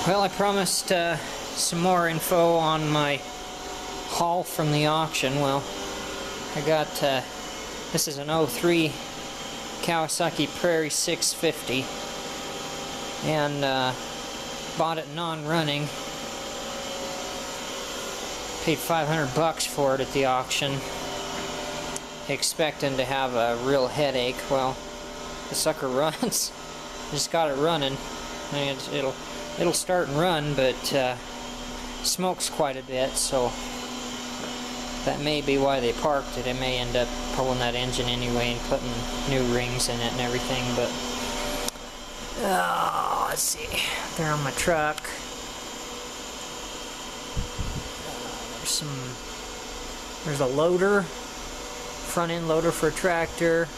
Well, I promised some more info on my haul from the auction. Well, I got, this is an 03 Kawasaki Prairie 650, and bought it non-running. Paid $500 for it at the auction, expecting to have a real headache. Well, the sucker runs. Just got it running. I mean, it'll start and run, but smokes quite a bit, so that may be why they parked it. It may end up pulling that engine anyway and putting new rings in it and everything, but let's see, there on my truck, there's a loader, front end loader for a tractor,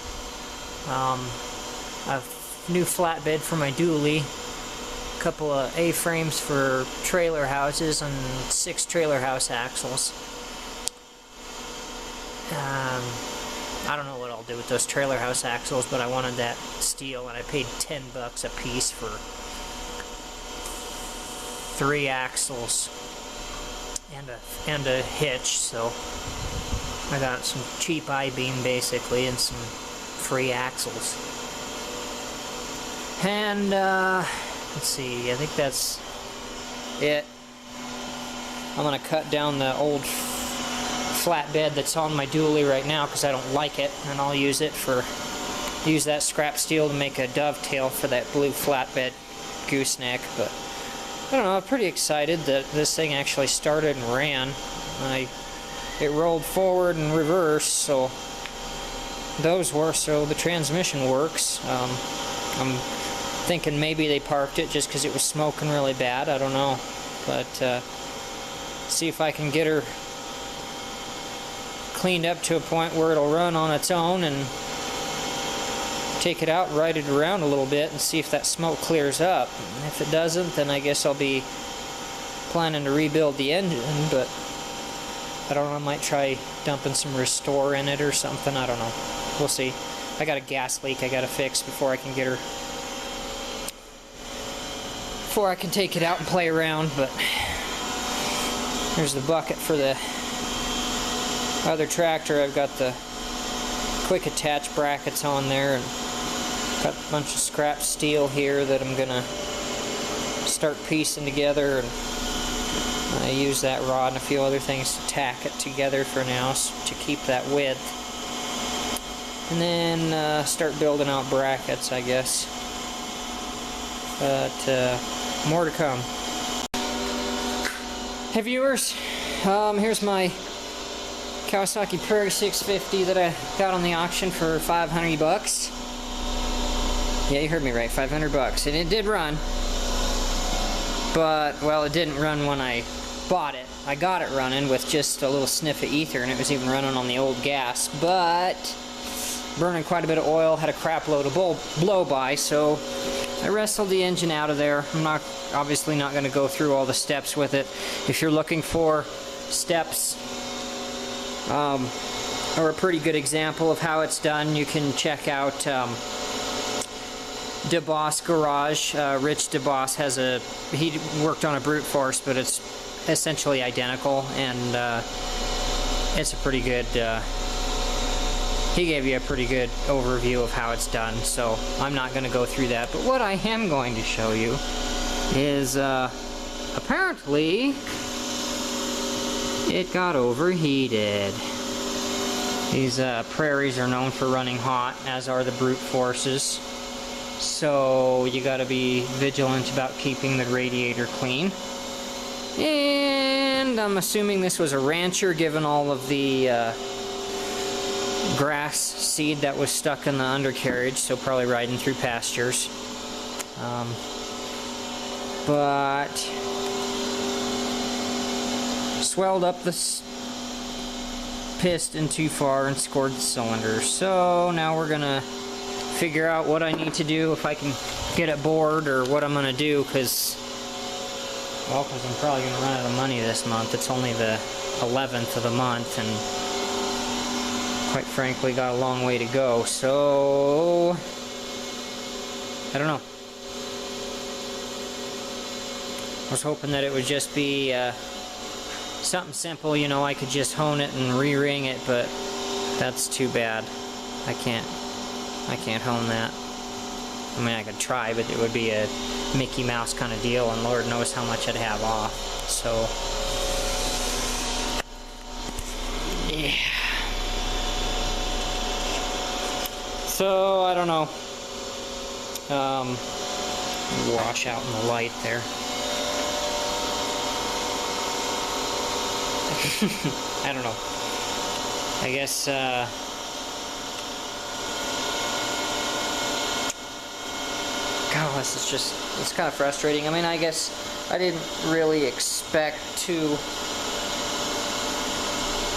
a new flatbed for my dually, a couple of A-frames for trailer houses, and 6 trailer house axles. I don't know what I'll do with those trailer house axles, but I wanted that steel, and I paid $10 a piece for 3 axles and a hitch. So I got some cheap I-beam basically and some free axles. And let's see, I think that's it. I'm gonna cut down the old flatbed that's on my dually right now because I don't like it, and I'll use that scrap steel to make a dovetail for that blue flatbed gooseneck. But I don't know, I'm pretty excited that this thing actually started and ran. It rolled forward and reverse, so the transmission works. I'm thinking maybe they parked it just because it was smoking really bad. I don't know, but see if I can get her cleaned up to a point where it'll run on its own, and take it out, ride it around a little bit, and see if that smoke clears up. And if it doesn't, then I guess I'll be planning to rebuild the engine, but I don't know, I might try dumping some Restore in it or something. I don't know. We'll see. I got a gas leak I gotta fix before I can get her, before I can take it out and play around. But there's the bucket for the other tractor. I've got the quick attach brackets on there, and got a bunch of scrap steel here that I'm gonna start piecing together, and I use that rod and a few other things to tack it together for now to keep that width, and then start building out brackets, I guess. But more to come. Hey viewers, here's my Kawasaki Prairie 650 that I got on the auction for $500. Yeah, you heard me right, $500. And it did run, but, well, it didn't run when I bought it. I got it running with just a little sniff of ether, and it was even running on the old gas, but burning quite a bit of oil, had a crap load of blow by, so I wrestled the engine out of there. I'm obviously not going to go through all the steps with it. If you're looking for steps, or a pretty good example of how it's done, you can check out DeBoss Garage. Rich DeBoss he worked on a brute force, but it's essentially identical, and it's a pretty good, he gave you a pretty good overview of how it's done, so I'm not going to go through that. But what I am going to show you is, apparently, it got overheated. These prairies are known for running hot, as are the brute forces. So you gotta be vigilant about keeping the radiator clean. And I'm assuming this was a rancher, given all of the grass seed that was stuck in the undercarriage, so probably riding through pastures. But swelled up the piston too far and scored the cylinder. So now we're gonna figure out what I need to do, if I can get it bored, or what I'm gonna do, because I'm probably gonna run out of money this month. It's only the 11th of the month, and quite frankly got a long way to go, so I don't know. was hoping that it would just be something simple, you know, I could just hone it and re-ring it, but that's too bad. I can't hone that. I mean, I could try, but it would be a Mickey Mouse kind of deal, and Lord knows how much I'd have off. So, yeah. So, I don't know. Wash out in the light there. I don't know. I guess, God, this is just, it's kind of frustrating. I mean, I guess I didn't really expect to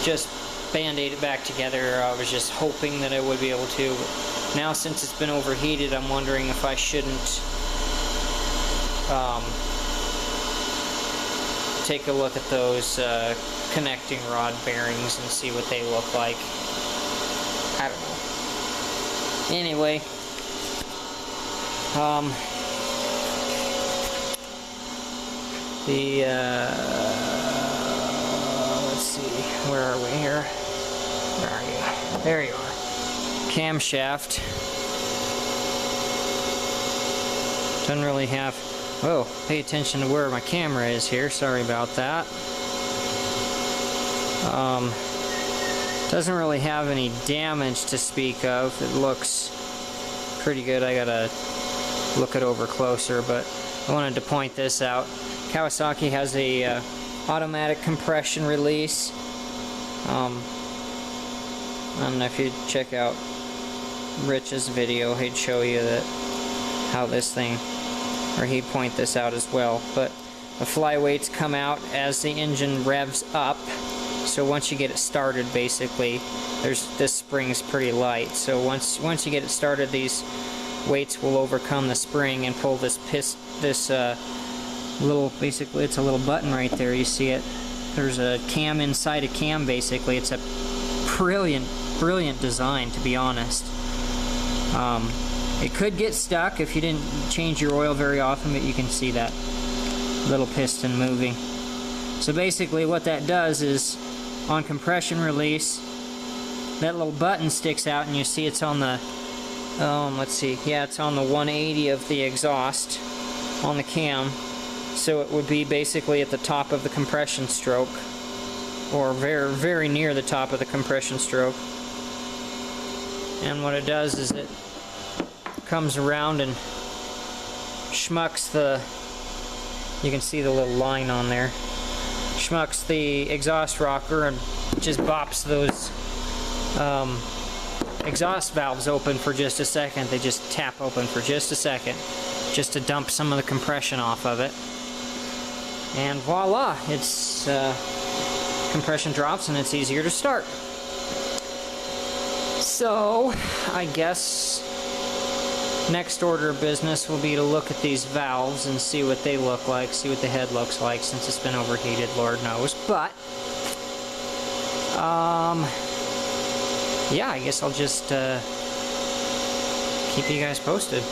just band-aid it back together. I was just hoping that I would be able to. But now, since it's been overheated, I'm wondering if I shouldn't take a look at those connecting rod bearings and see what they look like. I don't know. Anyway, let's see, where are we here? Where are you? There you are. Camshaft. Doesn't really have, oh, pay attention to where my camera is here, sorry about that. Doesn't really have any damage to speak of. It looks pretty good. I gotta look it over closer, but I wanted to point this out. Kawasaki has a automatic compression release. I don't know if you check out Rich's video, he'd show you that how this thing, or he'd point this out as well. But the flyweights come out as the engine revs up. So once you get it started, basically, this spring's pretty light. So once you get it started, these weights will overcome the spring and pull this little, basically it's a little button right there. You see it? There's a cam inside a cam. Basically, it's a brilliant design, to be honest. It could get stuck if you didn't change your oil very often, but you can see that little piston moving. So basically what that does is, on compression release, that little button sticks out, and you see it's on the, let's see, yeah, it's on the 180 of the exhaust on the cam. So it would be basically at the top of the compression stroke, or very near the top of the compression stroke. And what it does is it comes around and schmucks the, you can see the little line on there, schmucks the exhaust rocker and just bops those exhaust valves open for just a second. They just tap open for just a second, just to dump some of the compression off of it. And voila, it's compression drops and it's easier to start. So I guess next order of business will be to look at these valves and see what they look like, see what the head looks like, since it's been overheated, Lord knows. But yeah, I guess I'll just keep you guys posted.